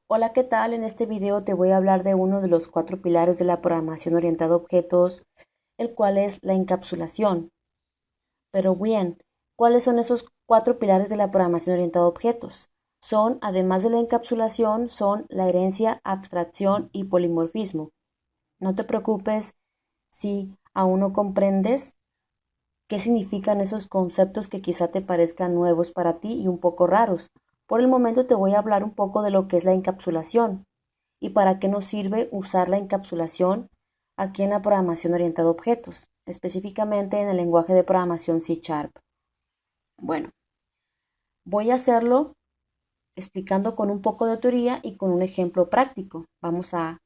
Hola, ¿qué tal? En este video te voy a hablar de uno de los cuatro pilares de la programación orientada a objetos, el cual es la encapsulación. Pero bien, ¿cuáles son esos cuatro pilares de la programación orientada a objetos? Son, además de la encapsulación, son la herencia, abstracción y polimorfismo. No te preocupes si aún no comprendes qué significan esos conceptos que quizá te parezcan nuevos para ti y un poco raros. Por el momento te voy a hablar un poco de lo que es la encapsulación y para qué nos sirve usar la encapsulación aquí en la programación orientada a objetos, específicamente en el lenguaje de programación C Sharp. Bueno, voy a hacerlo explicando con un poco de teoría y con un ejemplo práctico. Vamos a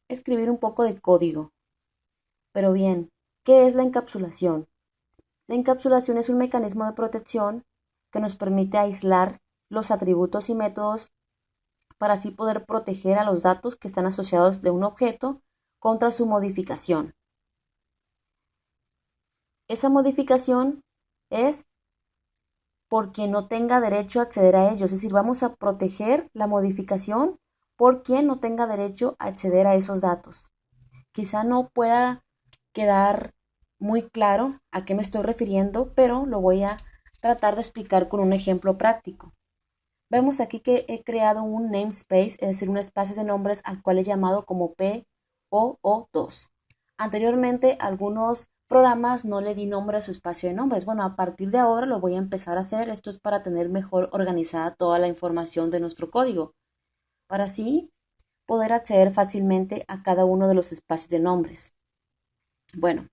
escribir un poco de código. Pero bien, ¿qué es la encapsulación? La encapsulación es un mecanismo de protección que nos permite aislar los atributos y métodos para así poder proteger a los datos que están asociados de un objeto contra su modificación. Esa modificación es por quien no tenga derecho a acceder a ellos, es decir, vamos a proteger la modificación por quien no tenga derecho a acceder a esos datos. Quizá no pueda quedar muy claro a qué me estoy refiriendo, pero lo voy a tratar de explicar con un ejemplo práctico. Vemos aquí que he creado un namespace, es decir, un espacio de nombres al cual he llamado como POO2. Anteriormente, algunos programas no le di nombre a su espacio de nombres. Bueno, a partir de ahora lo voy a empezar a hacer. Esto es para tener mejor organizada toda la información de nuestro código, para así poder acceder fácilmente a cada uno de los espacios de nombres. Bueno,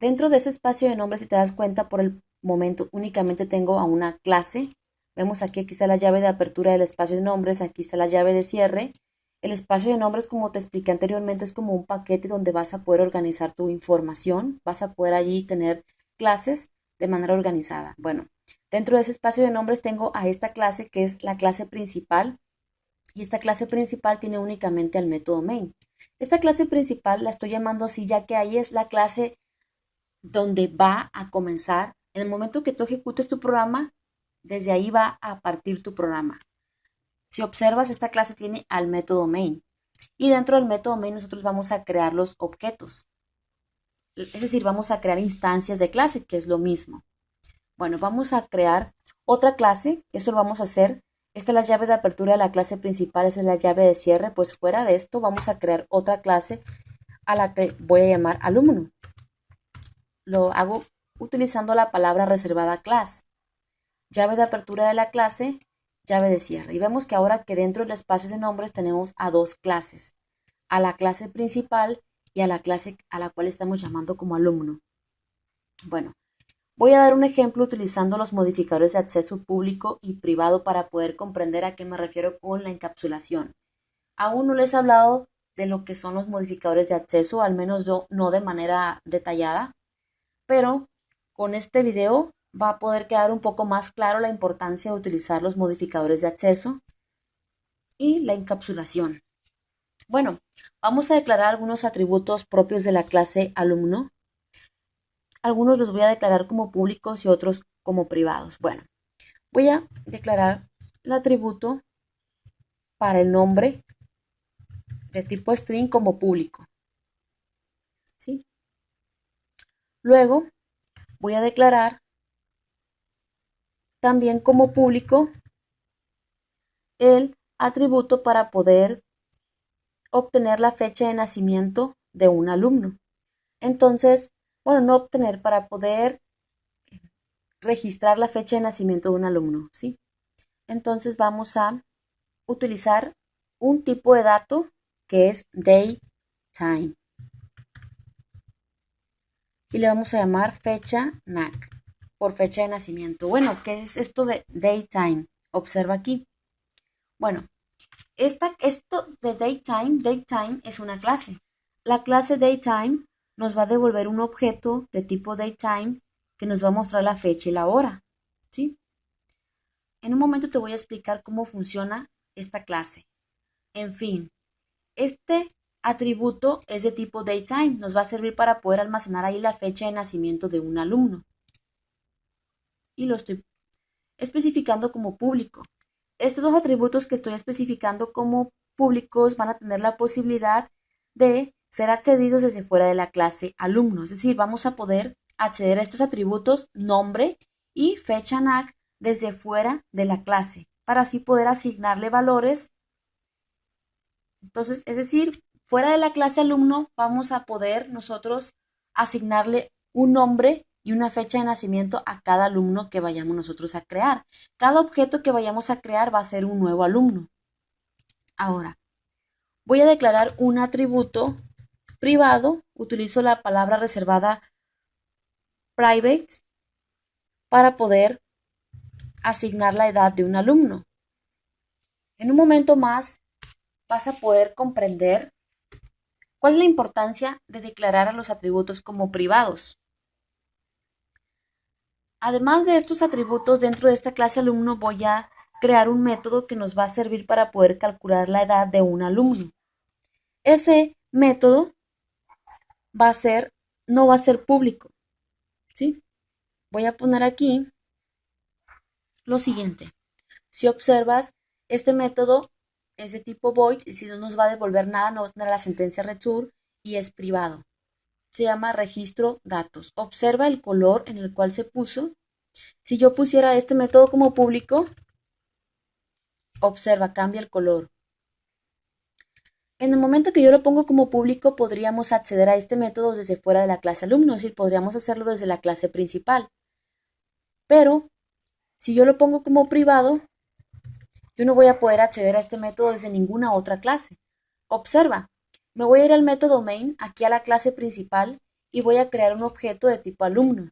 dentro de ese espacio de nombres, si te das cuenta, por el momento únicamente tengo a una clase. Vemos aquí está la llave de apertura del espacio de nombres, aquí está la llave de cierre. El espacio de nombres, como te expliqué anteriormente, es como un paquete donde vas a poder organizar tu información, vas a poder allí tener clases de manera organizada. Bueno, dentro de ese espacio de nombres tengo a esta clase que es la clase principal y esta clase principal tiene únicamente al método main. Esta clase principal la estoy llamando así ya que ahí es la clase donde va a comenzar. En el momento que tú ejecutes tu programa, desde ahí va a partir tu programa. Si observas, esta clase tiene al método main. Y dentro del método main nosotros vamos a crear los objetos. Es decir, vamos a crear instancias de clase, que es lo mismo. Bueno, vamos a crear otra clase. Eso lo vamos a hacer. Esta es la llave de apertura de la clase principal, esa es la llave de cierre. Pues fuera de esto vamos a crear otra clase a la que voy a llamar alumno. Lo hago utilizando la palabra reservada class. Llave de apertura de la clase, llave de cierre. Y vemos que ahora que dentro del espacio de nombres tenemos a dos clases, a la clase principal y a la clase a la cual estamos llamando como alumno. Bueno, voy a dar un ejemplo utilizando los modificadores de acceso público y privado para poder comprender a qué me refiero con la encapsulación. Aún no les he hablado de lo que son los modificadores de acceso, al menos yo no de manera detallada, pero con este video va a poder quedar un poco más claro la importancia de utilizar los modificadores de acceso y la encapsulación. Bueno, vamos a declarar algunos atributos propios de la clase alumno. Algunos los voy a declarar como públicos y otros como privados. Bueno, voy a declarar el atributo para el nombre de tipo string como público. ¿Sí? Luego voy a declarar también como público el atributo para poder obtener la fecha de nacimiento de un alumno. Entonces, bueno, no obtener, para poder registrar la fecha de nacimiento de un alumno, ¿sí? Entonces vamos a utilizar un tipo de dato que es date-time y le vamos a llamar fecha NAC por fecha de nacimiento. Bueno, ¿qué es esto de date-time? Observa aquí. Bueno, esto de datetime es una clase. La clase datetime nos va a devolver un objeto de tipo datetime que nos va a mostrar la fecha y la hora, ¿sí? En un momento te voy a explicar cómo funciona esta clase. En fin, este atributo es de tipo datetime, nos va a servir para poder almacenar ahí la fecha de nacimiento de un alumno. Y lo estoy especificando como público. estos dos atributos que estoy especificando como públicos van a tener la posibilidad de ser accedidos desde fuera de la clase alumno. Es decir, vamos a poder acceder a estos atributos nombre y fecha NAC desde fuera de la clase para así poder asignarle valores. Entonces, es decir, fuera de la clase alumno vamos a poder nosotros asignarle un nombre y una fecha de nacimiento a cada alumno que vayamos nosotros a crear. Cada objeto que vayamos a crear va a ser un nuevo alumno. Ahora, voy a declarar un atributo privado, utilizo la palabra reservada private para poder asignar la edad de un alumno. En un momento más vas a poder comprender cuál es la importancia de declarar a los atributos como privados. Además de estos atributos, dentro de esta clase alumno voy a crear un método que nos va a servir para poder calcular la edad de un alumno. Ese método no va a ser público, ¿sí? Voy a poner aquí lo siguiente. Si observas, este método es de tipo void y si no nos va a devolver nada, no va a tener la sentencia return y es privado. Se llama registro datos. Observa el color en el cual se puso. Si yo pusiera este método como público, observa, cambia el color. En el momento que yo lo pongo como público, podríamos acceder a este método desde fuera de la clase alumno, es decir, podríamos hacerlo desde la clase principal. Pero, si yo lo pongo como privado, yo no voy a poder acceder a este método desde ninguna otra clase. Observa, me voy a ir al método main, aquí a la clase principal, y voy a crear un objeto de tipo alumno.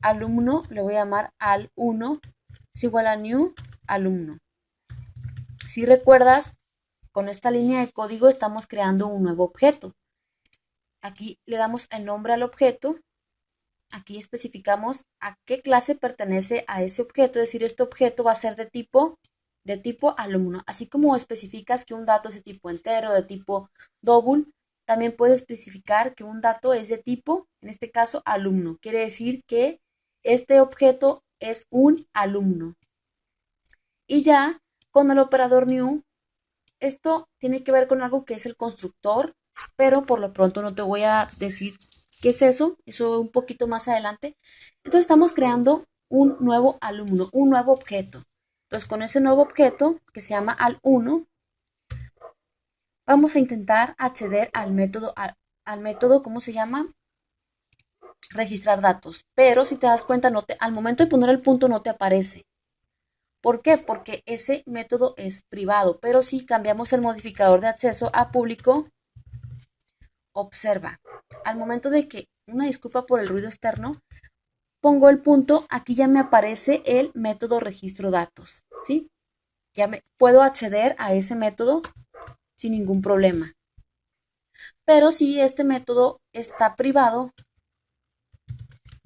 Alumno le voy a llamar al1 es igual a new alumno. Si recuerdas, con esta línea de código estamos creando un nuevo objeto. Aquí le damos el nombre al objeto. Aquí especificamos a qué clase pertenece a ese objeto, es decir, este objeto va a ser de tipo alumno. Así como especificas que un dato es de tipo entero, de tipo double, también puedes especificar que un dato es de tipo, en este caso, alumno. Quiere decir que este objeto es un alumno. Y ya con el operador new, esto tiene que ver con algo que es el constructor, pero por lo pronto no te voy a decir qué es eso un poquito más adelante. Entonces estamos creando un nuevo alumno, un nuevo objeto. Entonces con ese nuevo objeto que se llama al1, vamos a intentar acceder al método, ¿cómo se llama? Registrar datos. Pero si te das cuenta, al momento de poner el punto no te aparece. ¿Por qué? Porque ese método es privado, pero si cambiamos el modificador de acceso a público, observa, al momento de que, una disculpa por el ruido externo, pongo el punto, aquí ya me aparece el método registro datos, ¿sí? Ya puedo acceder a ese método sin ningún problema. Pero si este método está privado,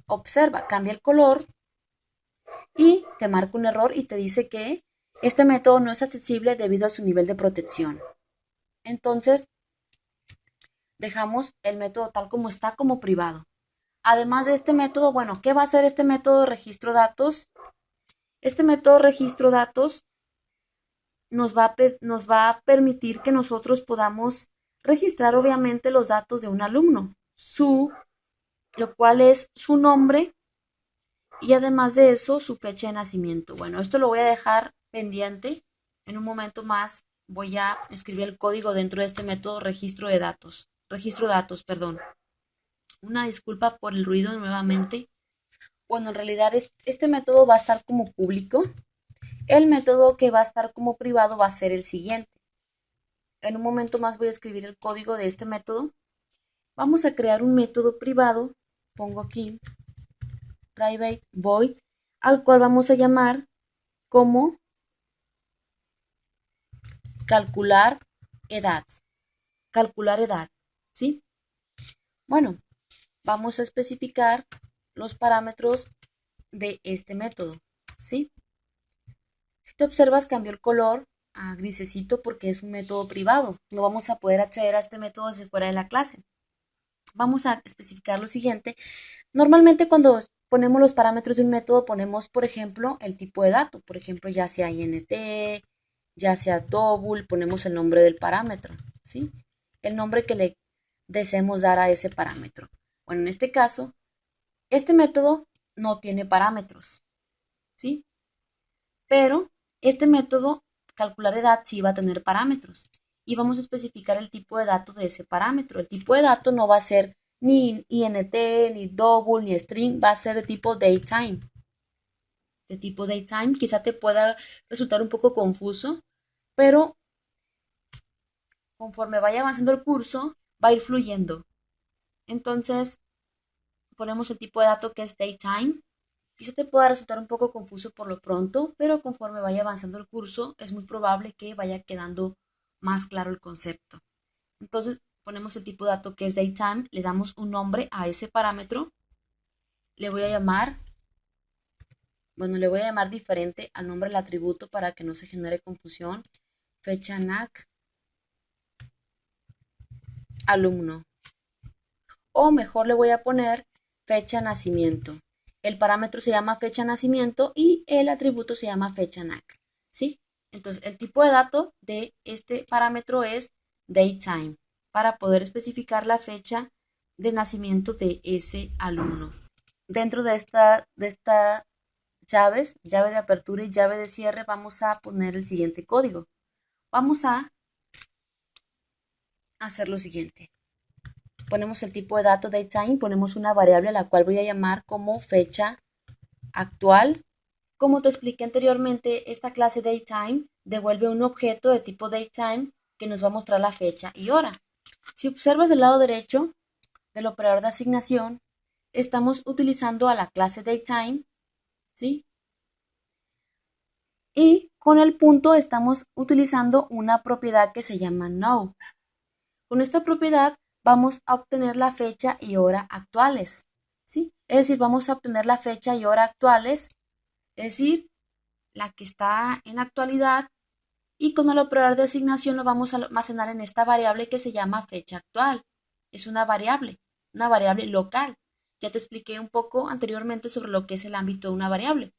observa, cambia el color y te marca un error y te dice que este método no es accesible debido a su nivel de protección. Entonces, dejamos el método tal como está como privado. Además de este método, bueno, ¿qué va a hacer este método de registro datos? Este método de registro datos nos va a permitir que nosotros podamos registrar obviamente los datos de un alumno, lo cual es su nombre y además de eso su fecha de nacimiento. Bueno, esto lo voy a dejar pendiente. En un momento más voy a escribir el código dentro de este método registro datos, perdón. Una disculpa por el ruido nuevamente. Bueno, en realidad este método va a estar como público. El método que va a estar como privado va a ser el siguiente. En un momento más voy a escribir el código de este método. Vamos a crear un método privado. Pongo aquí private void, al cual vamos a llamar como calcular edad. Calcular edad, ¿sí? Bueno, vamos a especificar los parámetros de este método, ¿sí? Si te observas, cambió el color a grisecito porque es un método privado. No vamos a poder acceder a este método desde fuera de la clase. Vamos a especificar lo siguiente. Normalmente cuando ponemos los parámetros de un método, ponemos, por ejemplo, el tipo de dato, por ejemplo, ya sea int, ya sea double, ponemos el nombre del parámetro, ¿sí? El nombre que le deseemos dar a ese parámetro. Bueno, en este caso, este método no tiene parámetros, ¿sí? Pero este método, calcular edad, sí va a tener parámetros. Y vamos a especificar el tipo de dato de ese parámetro. El tipo de dato no va a ser ni int, ni double, ni string, va a ser de tipo datetime. De tipo datetime, quizá te pueda resultar un poco confuso, pero conforme vaya avanzando el curso, va a ir fluyendo. Entonces, ponemos el tipo de dato que es datetime. Quizá te pueda resultar un poco confuso por lo pronto, pero conforme vaya avanzando el curso, es muy probable que vaya quedando más claro el concepto. Entonces, ponemos el tipo de dato que es datetime, le damos un nombre a ese parámetro, le voy a llamar, bueno, le voy a llamar diferente al nombre del atributo para que no se genere confusión, fecha NAC alumno. O mejor le voy a poner fecha nacimiento. El parámetro se llama fecha nacimiento y el atributo se llama fecha NAC. ¿Sí? Entonces, el tipo de dato de este parámetro es datetime para poder especificar la fecha de nacimiento de ese alumno. Dentro de esta llaves, llave de apertura y llave de cierre, vamos a poner el siguiente código. Vamos a hacer lo siguiente. Ponemos el tipo de dato datetime, ponemos una variable a la cual voy a llamar como fecha actual. Como te expliqué anteriormente, esta clase datetime devuelve un objeto de tipo datetime que nos va a mostrar la fecha y hora. Si observas del lado derecho del operador de asignación, estamos utilizando a la clase datetime, ¿sí? Y con el punto estamos utilizando una propiedad que se llama now. Con esta propiedad vamos a obtener la fecha y hora actuales, ¿sí? Es decir, vamos a obtener la fecha y hora actuales, es decir, la que está en la actualidad, y con el operador de asignación lo vamos a almacenar en esta variable que se llama fecha actual. Es una variable local. Ya te expliqué un poco anteriormente sobre lo que es el ámbito de una variable.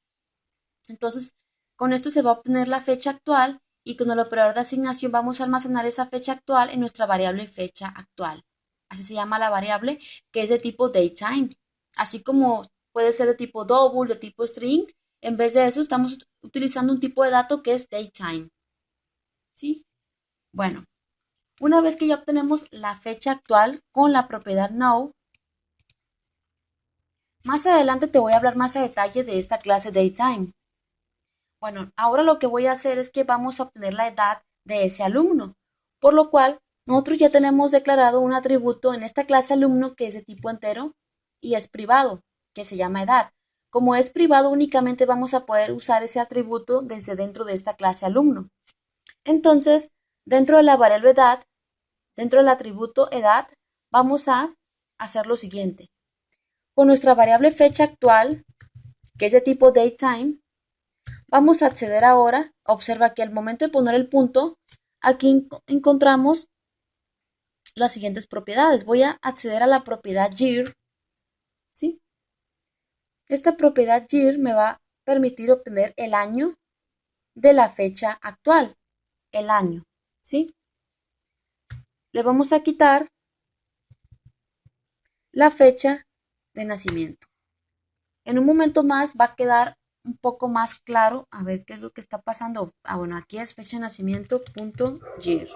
Entonces, con esto se va a obtener la fecha actual y con el operador de asignación vamos a almacenar esa fecha actual en nuestra variable fecha actual. Así se llama la variable que es de tipo datetime. Así como puede ser de tipo double, de tipo string, en vez de eso estamos utilizando un tipo de dato que es datetime. ¿Sí? Bueno, una vez que ya obtenemos la fecha actual con la propiedad now, más adelante te voy a hablar más a detalle de esta clase datetime. Bueno, ahora lo que voy a hacer es que vamos a obtener la edad de ese alumno, por lo cual nosotros ya tenemos declarado un atributo en esta clase alumno que es de tipo entero y es privado, que se llama edad. Como es privado, únicamente vamos a poder usar ese atributo desde dentro de esta clase alumno. Entonces, dentro de la variable edad, dentro del atributo edad, vamos a hacer lo siguiente. Con nuestra variable fecha actual, que es de tipo datetime, vamos a acceder ahora, observa que al momento de poner el punto, aquí encontramos las siguientes propiedades. Voy a acceder a la propiedad year, ¿sí? Esta propiedad year me va a permitir obtener el año de la fecha actual, el año, ¿sí? Le vamos a quitar la fecha de nacimiento. En un momento más va a quedar un poco más claro a ver qué es lo que está pasando. Bueno, aquí es fecha de nacimiento punto year.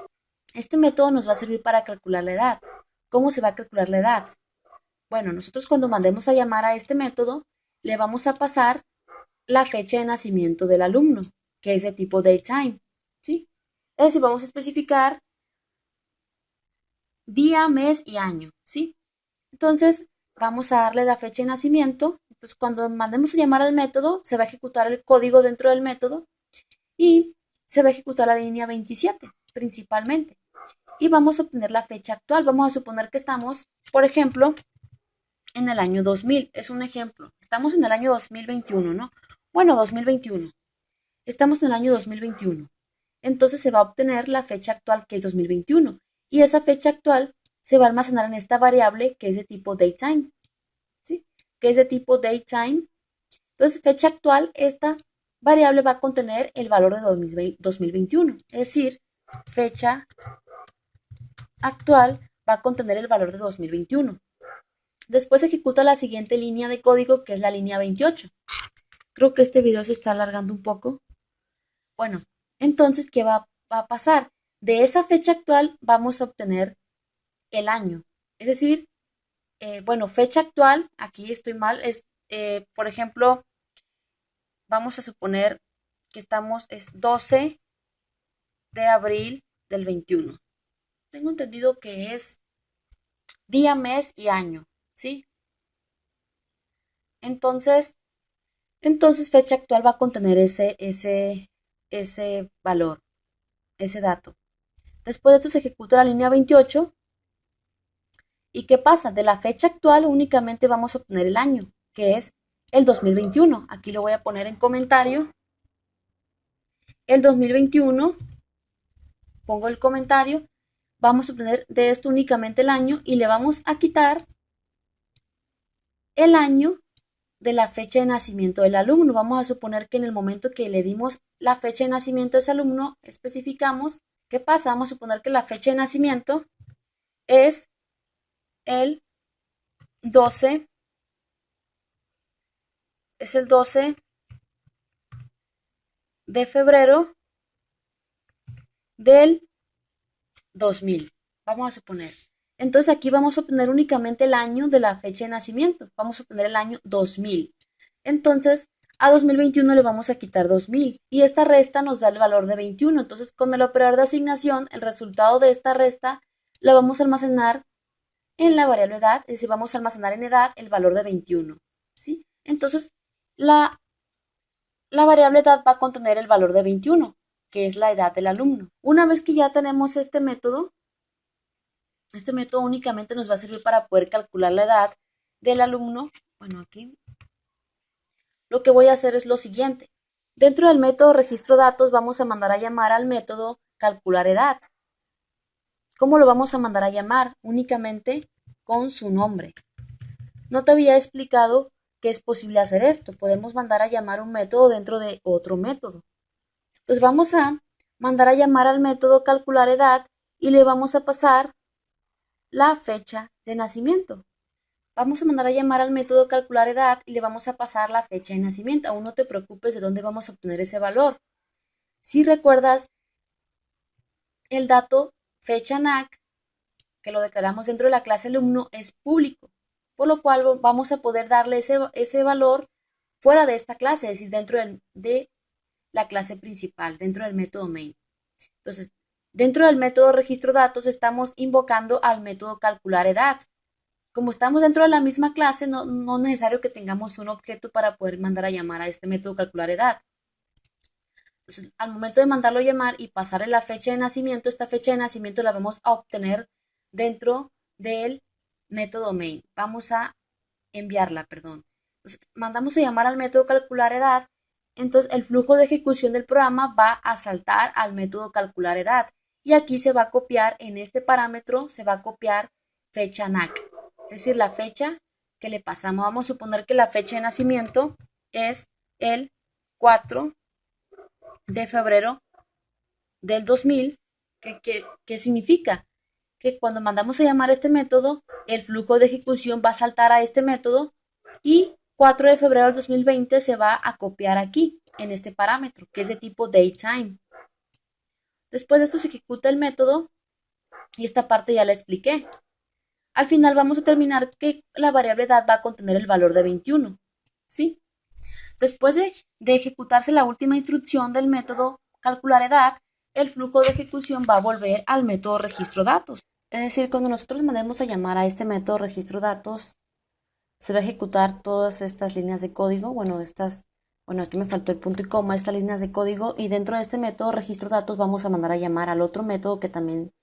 Este método nos va a servir para calcular la edad. ¿Cómo se va a calcular la edad? Bueno, nosotros cuando mandemos a llamar a este método, le vamos a pasar la fecha de nacimiento del alumno, que es de tipo datetime, ¿sí? Es decir, vamos a especificar día, mes y año, ¿sí? Entonces, vamos a darle la fecha de nacimiento. Entonces, cuando mandemos a llamar al método, se va a ejecutar el código dentro del método y se va a ejecutar la línea 27, principalmente. Y vamos a obtener la fecha actual. Vamos a suponer que estamos, por ejemplo, en el año 2000. Es un ejemplo. Estamos en el año 2021, ¿no? Bueno, 2021. Estamos en el año 2021. Entonces se va a obtener la fecha actual que es 2021. Y esa fecha actual se va a almacenar en esta variable que es de tipo datetime, ¿sí? que es de tipo datetime. Entonces, fecha actual, esta variable va a contener el valor de 2021. Es decir, fecha actual va a contener el valor de 2021. Después ejecuta la siguiente línea de código, que es la línea 28. Creo que este video se está alargando un poco. Bueno, entonces, ¿qué va a pasar? De esa fecha actual vamos a obtener el año. Es decir, bueno, fecha actual, aquí estoy mal, es, por ejemplo, vamos a suponer que es 12 de abril del 21. Tengo entendido que es día, mes y año, ¿sí? Entonces, entonces fecha actual va a contener ese valor, ese dato. Después de esto se ejecuta la línea 28. ¿Y qué pasa? De la fecha actual únicamente vamos a obtener el año, que es el 2021. Aquí lo voy a poner en comentario. El 2021, pongo el comentario, vamos a obtener de esto únicamente el año y le vamos a quitar el año de la fecha de nacimiento del alumno. Vamos a suponer que en el momento que le dimos la fecha de nacimiento a ese alumno, especificamos qué pasa. Vamos a suponer que la fecha de nacimiento es el 12, es el 12 de febrero del 2000. Vamos a suponer. Entonces aquí vamos a obtener únicamente el año de la fecha de nacimiento. Vamos a obtener el año 2000. Entonces a 2021 le vamos a quitar 2000 y esta resta nos da el valor de 21. Entonces con el operador de asignación, el resultado de esta resta la vamos a almacenar en la variable edad, es decir, vamos a almacenar en edad el valor de 21. ¿Sí? Entonces la variable edad va a contener el valor de 21, que es la edad del alumno. Una vez que ya tenemos este método únicamente nos va a servir para poder calcular la edad del alumno. Bueno, aquí lo que voy a hacer es lo siguiente. Dentro del método registro datos vamos a mandar a llamar al método calcular edad. ¿Cómo lo vamos a mandar a llamar? Únicamente con su nombre. No te había explicado que es posible hacer esto. Podemos mandar a llamar un método dentro de otro método. Entonces vamos a mandar a llamar al método calcular edad y le vamos a pasar la fecha de nacimiento. Vamos a mandar a llamar al método calcular edad y le vamos a pasar la fecha de nacimiento. Aún no te preocupes de dónde vamos a obtener ese valor. Si recuerdas el dato fecha NAC, que lo declaramos dentro de la clase alumno, es público, por lo cual vamos a poder darle ese valor fuera de esta clase, es decir, dentro de la clase principal, dentro del método main. Entonces, dentro del método registro datos estamos invocando al método calcular edad. Como estamos dentro de la misma clase, no es necesario que tengamos un objeto para poder mandar a llamar a este método calcular edad. Entonces, al momento de mandarlo a llamar y pasarle la fecha de nacimiento, esta fecha de nacimiento la vamos a obtener dentro del método main. Vamos a enviarla, perdón. Entonces, mandamos a llamar al método calcular edad. Entonces, el flujo de ejecución del programa va a saltar al método calcular edad. Y aquí se va a copiar, en este parámetro, se va a copiar fecha NAC. Es decir, la fecha que le pasamos. Vamos a suponer que la fecha de nacimiento es el 4 de febrero del 2000. ¿Qué significa? Que cuando mandamos a llamar a este método, el flujo de ejecución va a saltar a este método y 4 de febrero del 2020 se va a copiar aquí, en este parámetro, que es de tipo datetime. Después de esto se ejecuta el método y esta parte ya la expliqué. Al final vamos a terminar que la variable edad va a contener el valor de 21. ¿Sí? Después de ejecutarse la última instrucción del método calcular edad, el flujo de ejecución va a volver al método registro datos. Es decir, cuando nosotros mandemos a llamar a este método registro datos, se va a ejecutar todas estas líneas de código. Bueno, aquí me faltó el punto y coma, estas líneas de código, y dentro de este método registro datos vamos a mandar a llamar al otro método que también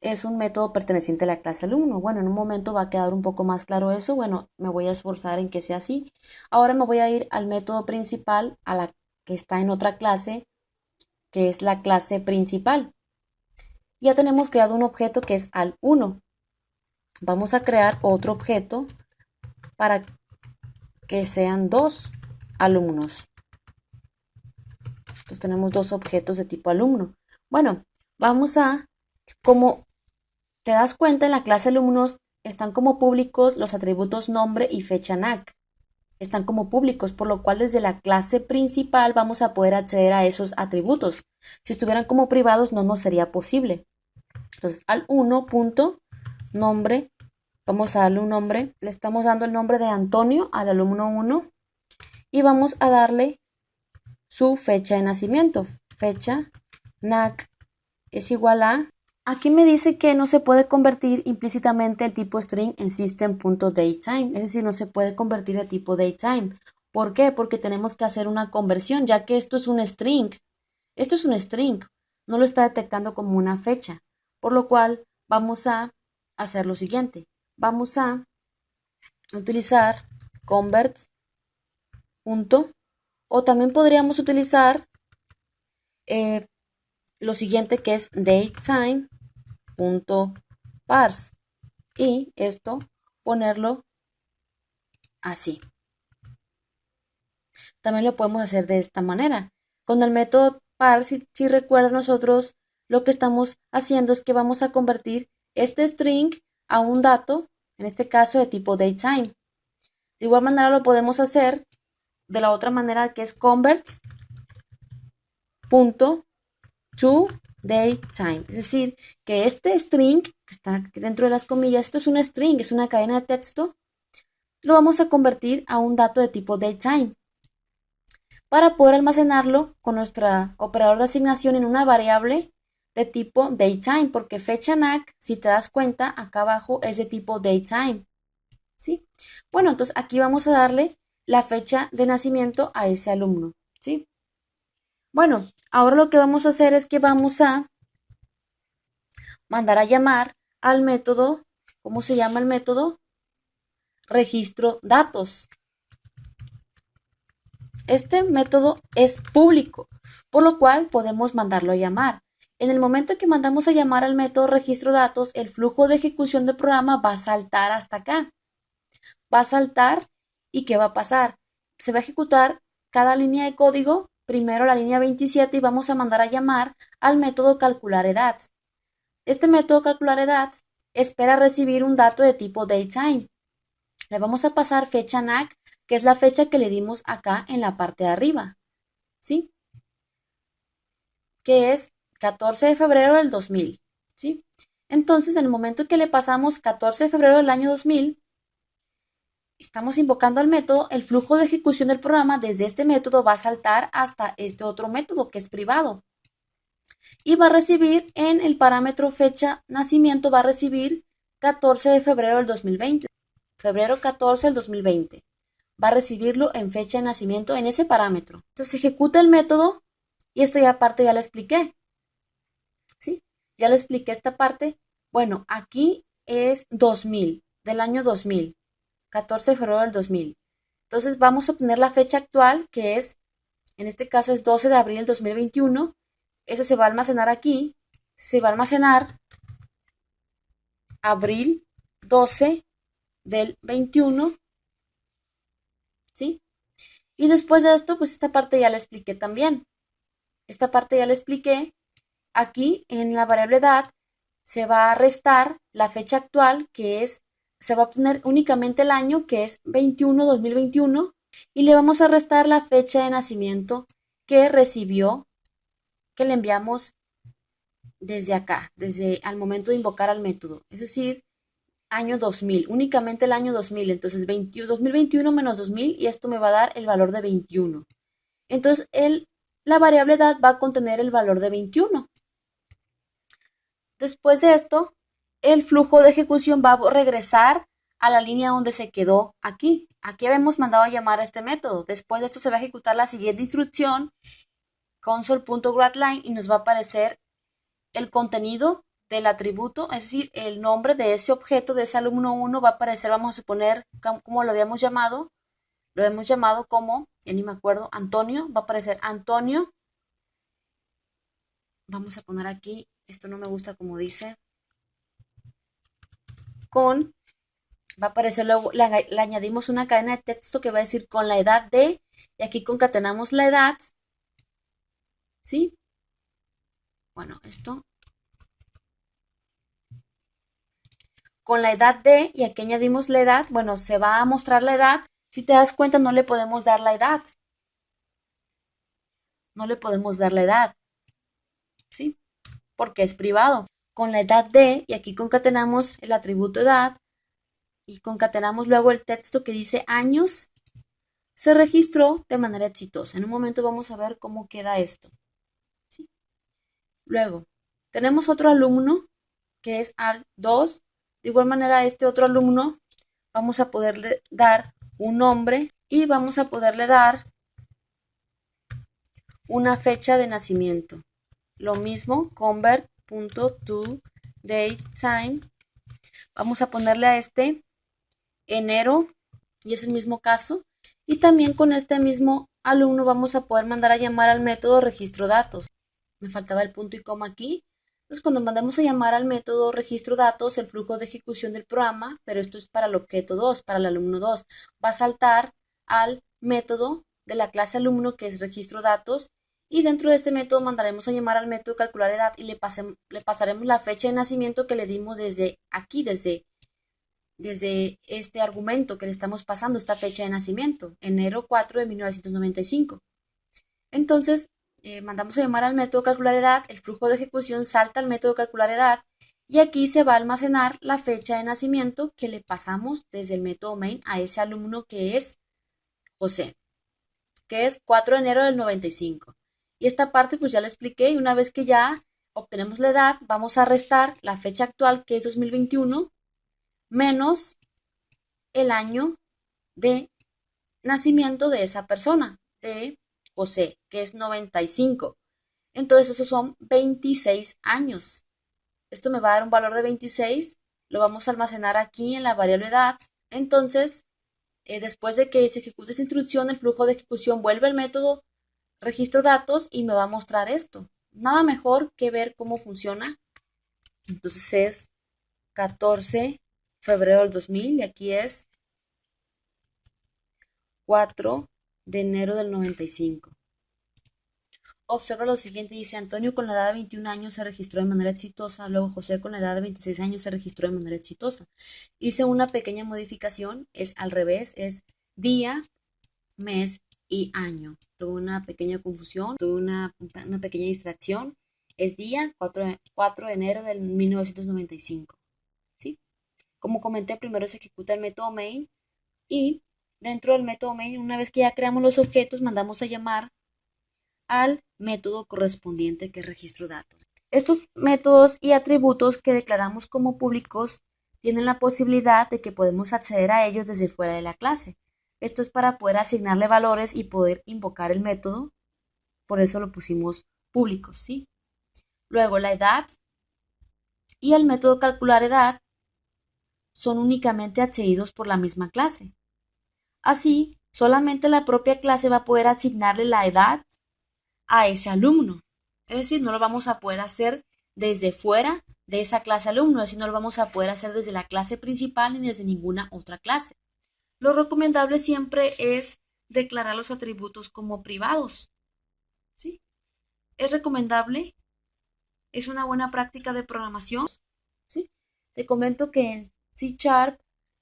es un método perteneciente a la clase alumno. Bueno, en un momento va a quedar un poco más claro eso. Bueno, me voy a esforzar en que sea así. Ahora me voy a ir al método principal, a la que está en otra clase, que es la clase principal. Ya tenemos creado un objeto que es al1. Vamos a crear otro objeto para que sean dos alumnos. Entonces tenemos dos objetos de tipo alumno. Bueno, vamos a, como te das cuenta, en la clase alumnos están como públicos los atributos nombre y fecha NAC. Están como públicos, por lo cual desde la clase principal vamos a poder acceder a esos atributos. Si estuvieran como privados no nos sería posible. Entonces al 1.nombre, vamos a darle un nombre, le estamos dando el nombre de Antonio al alumno 1 y vamos a darle su fecha de nacimiento. Fecha NAC es igual a... Aquí me dice que no se puede convertir implícitamente el tipo string en system.datetime, es decir, no se puede convertir a tipo datetime. ¿Por qué? Porque tenemos que hacer una conversión, ya que esto es un string. Esto es un string, no lo está detectando como una fecha, por lo cual vamos a hacer lo siguiente. Vamos a utilizar convert punto, o también podríamos utilizar lo siguiente, que es datetime.parse, y esto ponerlo así. También lo podemos hacer de esta manera. Con el método parse, si recuerdan, nosotros lo que estamos haciendo es que vamos a convertir este string a un dato, en este caso de tipo datetime. De igual manera lo podemos hacer de la otra manera, que es converts.toDateTime. Es decir, que este string, que está dentro de las comillas, esto es un string, es una cadena de texto, lo vamos a convertir a un dato de tipo datetime para poder almacenarlo con nuestro operador de asignación en una variable de tipo datetime, porque fecha NAC, si te das cuenta, acá abajo es de tipo datetime. ¿Sí? Bueno, entonces aquí vamos a darle la fecha de nacimiento a ese alumno. ¿Sí? Bueno, ahora lo que vamos a hacer es que vamos a mandar a llamar al método, ¿cómo se llama el método? Registro datos. Este método es público, por lo cual podemos mandarlo a llamar. En el momento que mandamos a llamar al método registro datos, el flujo de ejecución del programa va a saltar hasta acá. Va a saltar, y ¿qué va a pasar? Se va a ejecutar cada línea de código, primero la línea 27, y vamos a mandar a llamar al método calcular edad. Este método calcular edad espera recibir un dato de tipo datetime. Le vamos a pasar fecha NAC, que es la fecha que le dimos acá en la parte de arriba, ¿sí? Que es 14 de febrero del 2000, ¿sí? Entonces, en el momento que le pasamos 14 de febrero del año 2000, estamos invocando al método, el flujo de ejecución del programa desde este método va a saltar hasta este otro método que es privado. Y va a recibir en el parámetro fecha nacimiento, va a recibir 14 de febrero del 2020. Febrero 14 del 2020. Va a recibirlo en fecha de nacimiento en ese parámetro. Entonces ejecuta el método, y esto ya aparte ya lo expliqué. ¿Sí? Ya lo expliqué esta parte. Bueno, aquí es 2000, del año 2000, 14 de febrero del 2000. Entonces vamos a obtener la fecha actual, que es, en este caso es 12 de abril del 2021. Eso se va a almacenar aquí. Se va a almacenar abril 12 del 21, ¿sí? Y después de esto, pues esta parte ya la expliqué también. Esta parte ya la expliqué. Aquí en la variable edad se va a restar la fecha actual, que es, se va a obtener únicamente el año, que es 21-2021, y le vamos a restar la fecha de nacimiento que recibió, que le enviamos desde acá, desde al momento de invocar al método, es decir, año 2000, únicamente el año 2000. Entonces 2021 menos 2000, y esto me va a dar el valor de 21. Entonces la variable edad va a contener el valor de 21. Después de esto, el flujo de ejecución va a regresar a la línea donde se quedó aquí. Aquí habíamos mandado a llamar a este método. Después de esto se va a ejecutar la siguiente instrucción, console.writeLine, y nos va a aparecer el contenido del atributo, es decir, el nombre de ese objeto, de ese alumno 1 va a aparecer, vamos a suponer, como lo habíamos llamado como, ya ni me acuerdo, Antonio, va a aparecer Antonio. Vamos a poner aquí, esto no me gusta como dice, con Va a aparecer luego, le añadimos una cadena de texto que va a decir con la edad de, y aquí concatenamos la edad, ¿sí? Bueno, esto con la edad de, y aquí añadimos la edad, bueno, se va a mostrar la edad. Si te das cuenta, no le podemos dar la edad, no le podemos dar la edad, ¿sí? Porque es privado. Con la edad de, y aquí concatenamos el atributo edad, y concatenamos luego el texto que dice años, se registró de manera exitosa. En un momento vamos a ver cómo queda esto, ¿sí? Luego, tenemos otro alumno que es al 2. De igual manera, a este otro alumno vamos a poderle dar un nombre y vamos a poderle dar una fecha de nacimiento. Lo mismo, convert.toDateTime. Vamos a ponerle a este enero y es el mismo caso. Y también con este mismo alumno vamos a poder mandar a llamar al método registro datos. Me faltaba el punto y coma aquí. Entonces, cuando mandamos a llamar al método registro datos, el flujo de ejecución del programa, pero esto es para el objeto 2, para el alumno 2, va a saltar al método de la clase alumno que es registro datos y dentro de este método mandaremos a llamar al método calcular edad y le pasaremos la fecha de nacimiento que le dimos desde aquí, desde este argumento que le estamos pasando, esta fecha de nacimiento, enero 4 de 1995. Entonces, mandamos a llamar al método calcular edad, el flujo de ejecución salta al método calcular edad y aquí se va a almacenar la fecha de nacimiento que le pasamos desde el método main a ese alumno que es José, que es 4 de enero del 95. Y esta parte pues ya la expliqué y una vez que ya obtenemos la edad, vamos a restar la fecha actual que es 2021 menos el año de nacimiento de esa persona, de José, que es 95. Entonces esos son 26 años. Esto me va a dar un valor de 26, lo vamos a almacenar aquí en la variable edad. Entonces, después de que se ejecute esa instrucción, el flujo de ejecución vuelve al método registro datos y me va a mostrar esto. Nada mejor que ver cómo funciona. Entonces es 14 de febrero del 2000 y aquí es 4 de enero del 95. Observa lo siguiente, dice Antonio con la edad de 21 años se registró de manera exitosa, luego José con la edad de 26 años se registró de manera exitosa. Hice una pequeña modificación, es al revés, es día, mes y año. Tuve una pequeña confusión, tuve una pequeña distracción. Es día 4 de enero del 1995. ¿Sí? Como comenté, primero se ejecuta el método main y dentro del método main, una vez que ya creamos los objetos, mandamos a llamar al método correspondiente que es registro datos. Estos métodos y atributos que declaramos como públicos tienen la posibilidad de que podemos acceder a ellos desde fuera de la clase. Esto es para poder asignarle valores y poder invocar el método, por eso lo pusimos públicos, ¿sí? Luego la edad y el método calcular edad son únicamente accedidos por la misma clase. Así, solamente la propia clase va a poder asignarle la edad a ese alumno. Es decir, no lo vamos a poder hacer desde fuera de esa clase alumno, es decir, no lo vamos a poder hacer desde la clase principal ni desde ninguna otra clase. Lo recomendable siempre es declarar los atributos como privados. ¿Sí? Es recomendable, es una buena práctica de programación. ¿Sí? Te comento que en C#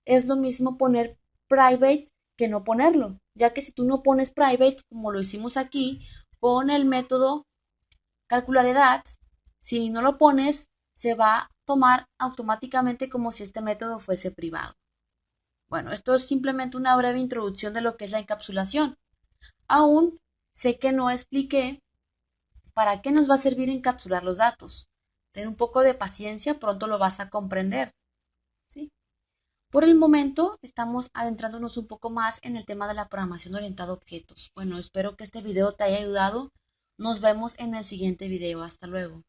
es lo mismo poner private que no ponerlo, ya que si tú no pones private, como lo hicimos aquí, con el método calcular edad, si no lo pones, se va a tomar automáticamente como si este método fuese privado. Bueno, esto es simplemente una breve introducción de lo que es la encapsulación. Aún sé que no expliqué para qué nos va a servir encapsular los datos. Ten un poco de paciencia, pronto lo vas a comprender. ¿Sí? Por el momento estamos adentrándonos un poco más en el tema de la programación orientada a objetos. Bueno, espero que este video te haya ayudado. Nos vemos en el siguiente video. Hasta luego.